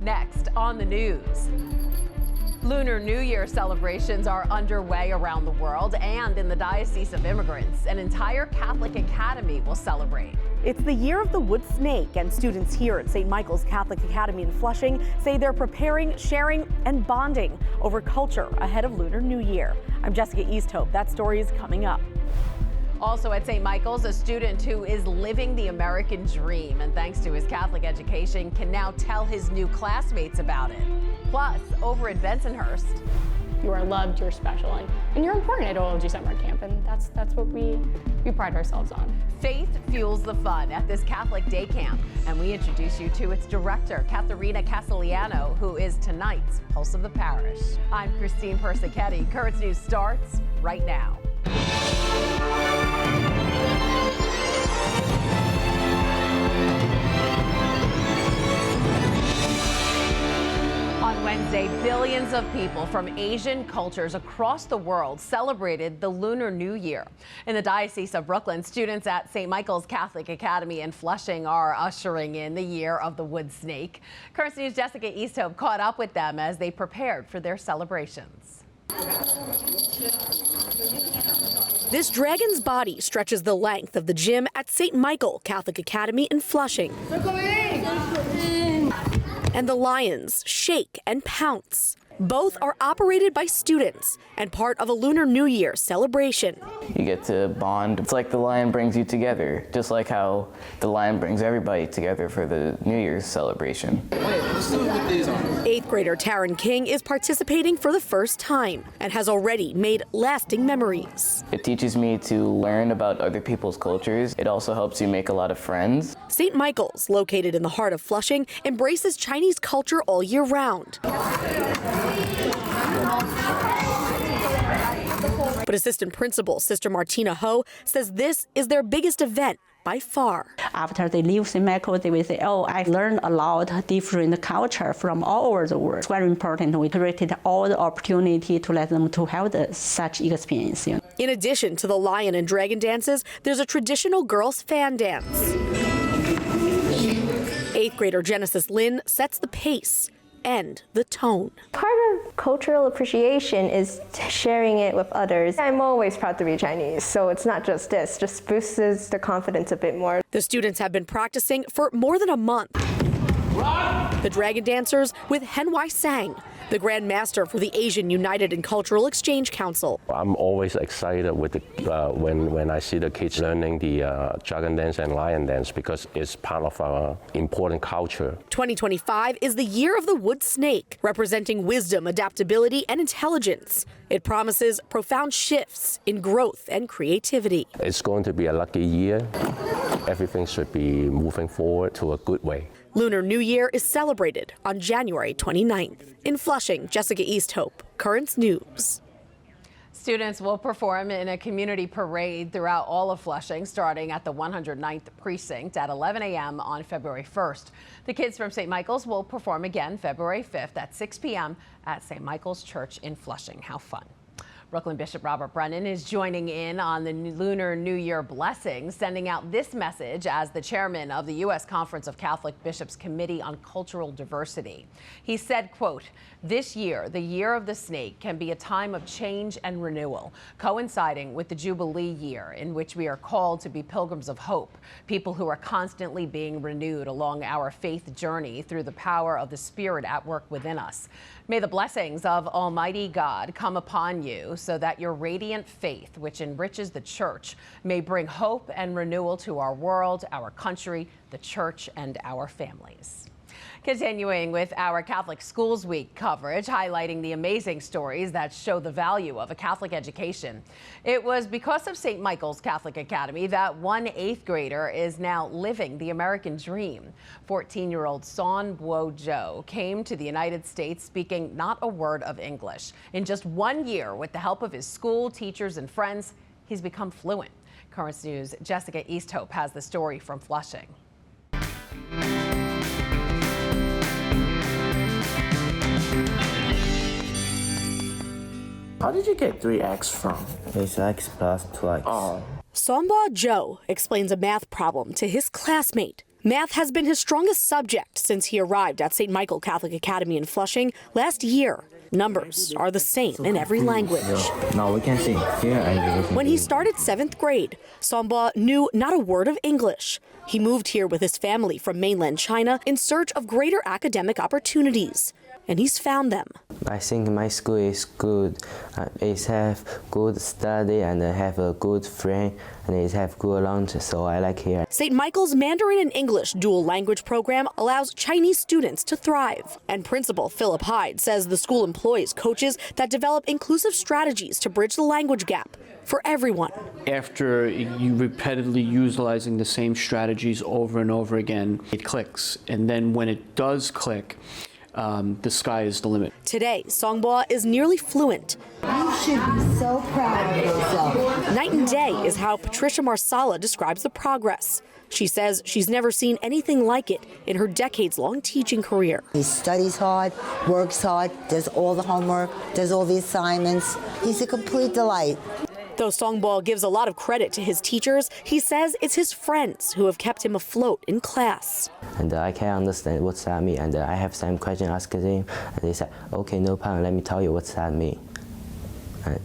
Next on the news. Lunar New Year celebrations are underway around the world, and in the Diocese of Immigrants, an entire Catholic academy will celebrate. It's the year of the wood snake, and students here at St. Michael's Catholic Academy in Flushing say they're preparing, sharing, and bonding over culture ahead of Lunar New Year. I'm Jessica Easthope. That story is coming up. Also at St. Michael's, a student who is living the American dream and thanks to his Catholic education can now tell his new classmates about it. Plus, over at Bensonhurst, you are loved, you're special, and you're important at OLG Summer Camp, and that's what we pride ourselves on. Faith fuels the fun at this Catholic day camp, and we introduce you to its director, Katharina Casiliano, who is tonight's Pulse of the Parish. I'm Christine Persichetti. Currents News starts right now. On Wednesday, billions of people from Asian cultures across the world celebrated the Lunar New Year. In the Diocese of Brooklyn, students at St. Michael's Catholic Academy in Flushing are ushering in the year of the wood snake. Currents News' Jessica Easthope caught up with them as they prepared for their celebrations. This dragon's body stretches the length of the gym at St. Michael Catholic Academy in Flushing. And the lions shake and pounce. Both are operated by students and part of a Lunar New Year celebration. You get to bond. It's like the lion brings you together, just like how the lion brings everybody together for the New Year's celebration. 8th grader Taryn King is participating for the first time and has already made lasting memories. It teaches me to learn about other people's cultures. It also helps you make a lot of friends. St. Michael's, located in the heart of Flushing, embraces Chinese culture all year round. But assistant principal Sister Martina Ho says this is their biggest event by far. After they leave St. Michael, they will say, oh, I learned a lot of different culture from all over the world. It's very important. We created all the opportunity to let them to have such experience. In addition to the lion and dragon dances, there's a traditional girls' fan dance. 8th grader Genesis Lynn sets the pace and the tone. Part of cultural appreciation is sharing it with others. I'm always proud to be Chinese, so it's not just this, just boosts the confidence a bit more. The students have been practicing for more than a month. The dragon dancers with Hen Wai Sang, the Grand Master for the Asian United and Cultural Exchange Council. I'm always excited with when I see the kids learning the dragon dance and lion dance because it's part of our important culture. 2025 is the year of the wood snake, representing wisdom, adaptability, and intelligence. It promises profound shifts in growth and creativity. It's going to be a lucky year. Everything should be moving forward to a good way. Lunar New Year is celebrated on January 29th. In Flushing, Jessica Easthope, Currents News. Students will perform in a community parade throughout all of Flushing, starting at the 109th Precinct at 11 a.m. on February 1st. The kids from St. Michael's will perform again February 5th at 6 p.m. at St. Michael's Church in Flushing. How fun. Brooklyn Bishop Robert Brennan is joining in on the Lunar New Year blessings, sending out this message as the chairman of the U.S. Conference of Catholic Bishops Committee on Cultural Diversity. He said, quote, "This year, the year of the snake, can be a time of change and renewal, coinciding with the Jubilee Year, in which we are called to be pilgrims of hope, people who are constantly being renewed along our faith journey through the power of the Spirit at work within us. May the blessings of Almighty God come upon you so that your radiant faith, which enriches the church, may bring hope and renewal to our world, our country, the church, and our families." Continuing with our Catholic Schools Week coverage, highlighting the amazing stories that show the value of a Catholic education. It was because of St. Michael's Catholic Academy that one 8th grader is now living the American dream. 14-year-old Son Bo Jo came to the United States speaking not a word of English. In just 1 year, with the help of his school, teachers, and friends, he's become fluent. Currents News' Jessica Easthope has the story from Flushing. How did you get 3x from? It's x plus 2x. Oh. Son Bo Jo explains a math problem to his classmate Math has been his strongest subject since he arrived at St. Michael Catholic Academy in Flushing last year. Numbers are the same in every language. Now we can sing. When he started 7th grade, Songbo knew not a word of English. He moved here with his family from mainland China in search of greater academic opportunities. And he's found them. I think my school is good. It have good study and have a good friend and it have good lunch, so I like here. St. Michael's Mandarin and English dual language program allows Chinese students to thrive. And Principal Philip Hyde says the school employs coaches that develop inclusive strategies to bridge the language gap for everyone. After you repeatedly utilizing the same strategies over and over again, it clicks. And then when it does click, the sky is the limit. Today, Songbo is nearly fluent. You should be so proud of yourself. Night and day is how Patricia Marsala describes the progress. She says she's never seen anything like it in her decades-long teaching career. He studies hard, works hard, does all the homework, does all the assignments. He's a complete delight. Though Songbo gives a lot of credit to his teachers, he says it's his friends who have kept him afloat in class. And I can understand what's that mean, and I have some question asked him, and they said, okay, no problem, let me tell you what's that mean.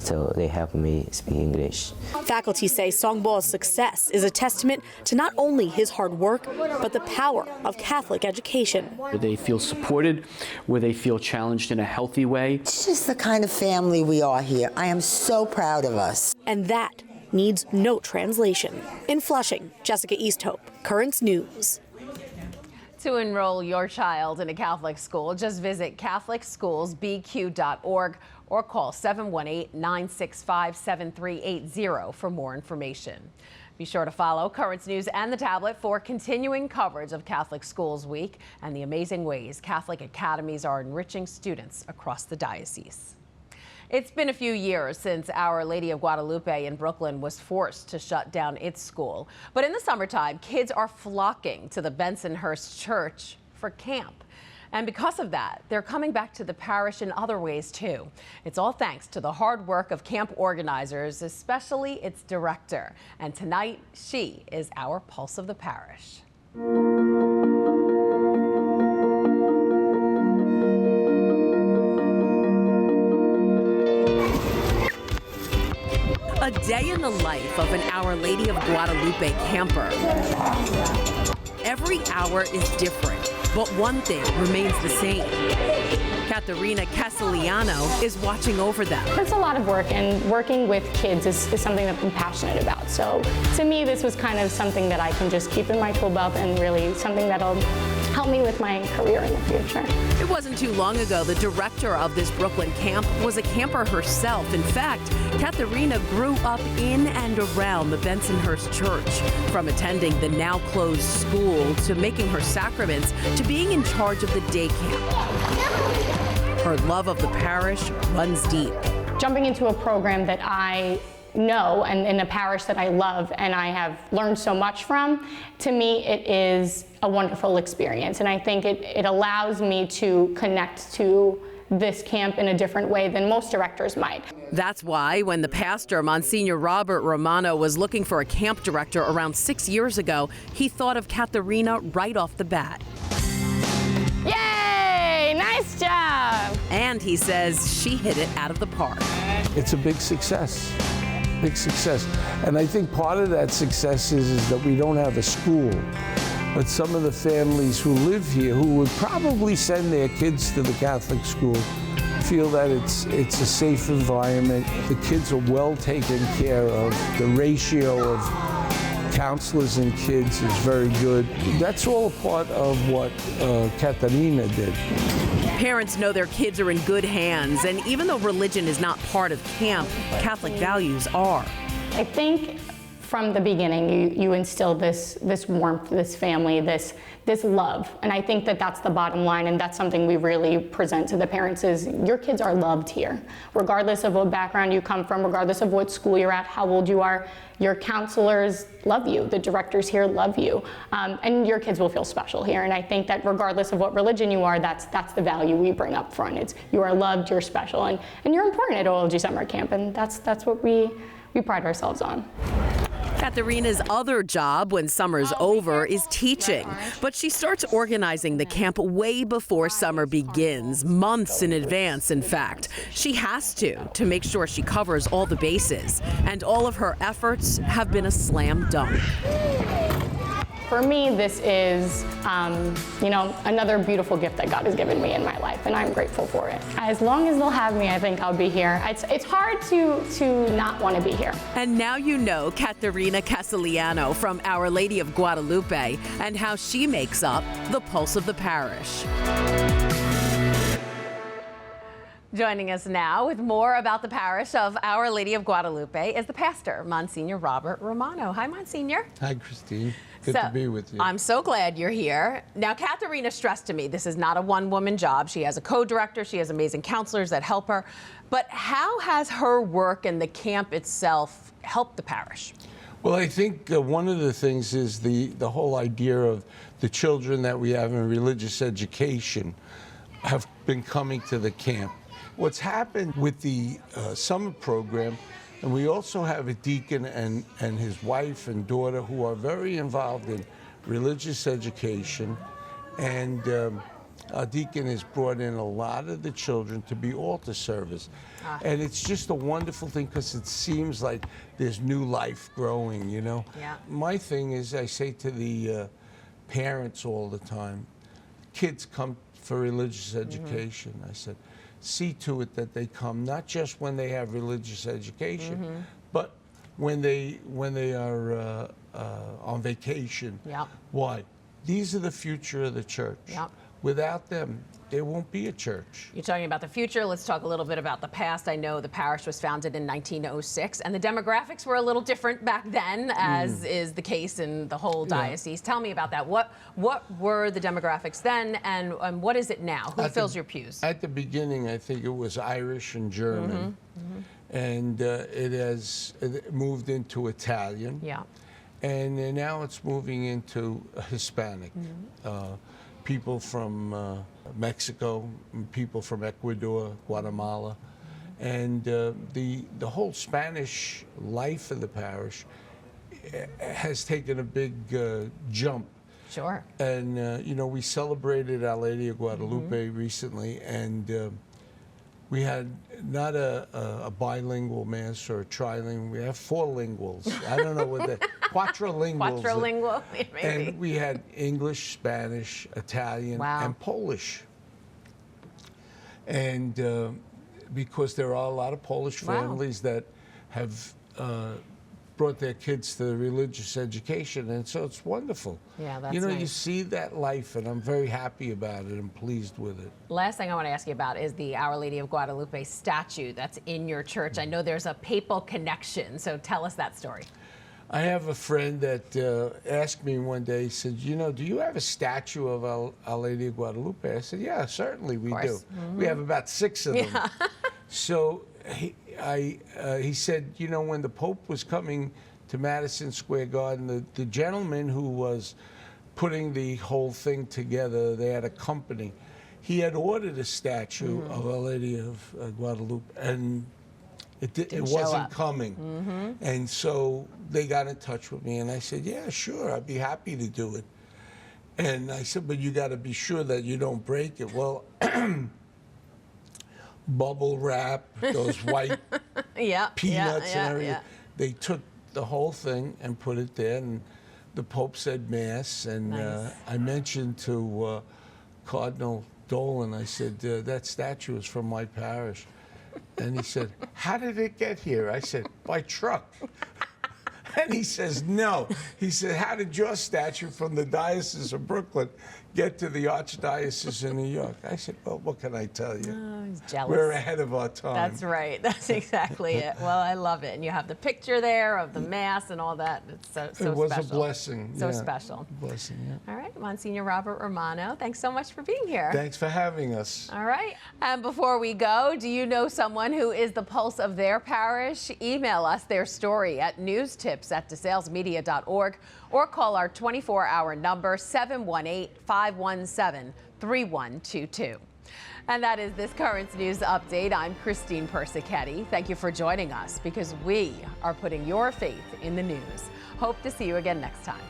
So they help me speak English. Faculty say Songbo's success is a testament to not only his hard work, but the power of Catholic education. Where they feel supported, where they feel challenged in a healthy way. It's just the kind of family we are here. I am so proud of us. And that needs no translation. In Flushing, Jessica Easthope, Currents News. To enroll your child in a Catholic school, just visit catholicschoolsbq.org or call 718-965-7380 for more information. Be sure to follow Currents News and the tablet for continuing coverage of Catholic Schools Week and the amazing ways Catholic academies are enriching students across the diocese. It's been a few years since Our Lady of Guadalupe in Brooklyn was forced to shut down its school. But in the summertime, kids are flocking to the Bensonhurst Church for camp. And because of that, they're coming back to the parish in other ways, too. It's all thanks to the hard work of camp organizers, especially its director. And tonight, she is our pulse of the parish. A day in the life of an Our Lady of Guadalupe camper. Every hour is different, but one thing remains the same. Caterina Casiliano is watching over them. It's a lot of work, and working with kids is something that I'm passionate about. So to me, this was kind of something that I can just keep in my tool belt and really something that'll help me with my career in the future. It wasn't too long ago the director of this Brooklyn camp was a camper herself. In fact, Caterina grew up in and around the Bensonhurst Church. From attending the now closed school to making her sacraments to being in charge of the day camp. Her love of the parish runs deep. Jumping into a program that I know and in a parish that I love and I have learned so much from, to me it is a wonderful experience, and I think it allows me to connect to this camp in a different way than most directors might. That's why when the pastor, Monsignor Robert Romano, was looking for a camp director around 6 years ago, he thought of Caterina right off the bat. Yay! Nice job! And he says she hit it out of the park. It's a big success. Big success. And I think part of that success is that we don't have a school. But some of the families who live here, who would probably send their kids to the Catholic school, feel that it's a safe environment. The kids are well taken care of. The ratio of counselors and kids is very good. That's all a part of what Caterina did. Parents know their kids are in good hands, and even though religion is not part of camp, Catholic values are. I think from the beginning you instill this warmth, this family, this love, and I think that that's the bottom line, and that's something we really present to the parents is your kids are loved here. Regardless of what background you come from, regardless of what school you're at, how old you are, your counselors love you, the directors here love you, and your kids will feel special here. And I think that regardless of what religion you are, that's the value we bring up front. It's you are loved, you're special, and you're important at OLG Summer Camp, and that's what we pride ourselves on. Katharina's other job when summer's over is teaching, but she starts organizing the camp way before summer begins, months in advance, in fact. She has to make sure she covers all the bases, and all of her efforts have been a slam dunk. For me, this is, another beautiful gift that God has given me in my life, and I'm grateful for it. As long as they'll have me, I think I'll be here. It's hard to not want to be here. And now you know Katharina Casiliano from Our Lady of Guadalupe and how she makes up the pulse of the parish. Joining us now with more about the parish of Our Lady of Guadalupe is the pastor, Monsignor Robert Romano. Hi, Monsignor. Hi, Christine. Good to be with you. I'm so glad you're here. Now, Katharina stressed to me this is not a one-woman job. She has a co-director. She has amazing counselors that help her. But how has her work and the camp itself helped the parish? Well, I think one of the things is the whole idea of the children that we have in religious education have been coming to the camp. What's happened with the summer program, and we also have a deacon and his wife and daughter who are very involved in religious education, and our deacon has brought in a lot of the children to be altar service. And it's just a wonderful thing because it seems like there's new life growing, you know? Yeah. My thing is I say to the parents all the time, kids come for religious education. I said, see to it that they come not just when they have religious education, but when they are on vacation. Yep. Why? These are the future of the church. Yep. Without them, there won't be a church. You're talking about the future. Let's talk a little bit about the past. I know the parish was founded in 1906, and the demographics were a little different back then, as is the case in the whole diocese. Tell me about that. What were the demographics then, and what is it now? Who fills your pews? At the beginning, I think it was Irish and German, and it has moved into Italian. Yeah. And now it's moving into Hispanic. People from Mexico, people from Ecuador, Guatemala. And the whole Spanish life of the parish has taken a big jump. Sure. And, we celebrated Our Lady of Guadalupe recently, and we had not a bilingual mass or a trilingual. We have four linguals. I don't know what they quadrilinguals. Quadrilingual, maybe. And we had English, Spanish, Italian, and Polish. And because there are a lot of Polish families that have brought their kids to the religious education, and so it's wonderful. Yeah, that's you nice. see that life, and I'm very happy about it and pleased with it. Last thing I want to ask you about is the Our Lady of Guadalupe statue that's in your church. I know there's a papal connection, so tell us that story. I have a friend that asked me one day, he said, do you have a statue of Our Lady of Guadalupe? I said, yeah, certainly we do. We have about 6 of them. So he said, when the Pope was coming to Madison Square Garden, the gentleman who was putting the whole thing together, they had a company. He had ordered a statue of Our Lady of Guadalupe, and it wasn't coming. And so they got in touch with me, and I said, yeah, sure, I'd be happy to do it. And I said, but you got to be sure that you don't break it. Well, bubble wrap, those white peanuts and everything. They took the whole thing and put it there, and the Pope said Mass, and I mentioned to Cardinal Dolan, I said, that statue is from my parish. And he said, how did it get here? I said, by truck. And he says, no. He said, how did your statue from the Diocese of Brooklyn get to the Archdiocese of New York? I said, well, what can I tell you? Oh, he's jealous. We're ahead of our time. That's right. That's exactly it. Well, I love it. And you have the picture there of the Mass and all that. It's so special. It was a blessing. So special. Blessing, yeah. All right, Monsignor Robert Romano, thanks so much for being here. Thanks for having us. All right. And before we go, do you know someone who is the pulse of their parish? Email us their story at newstips@desalesmedia.org or call our 24-hour number 718-517-3122. And that is this Currents News Update. I'm Christine Persichetti. Thank you for joining us because we are putting your faith in the news. Hope to see you again next time.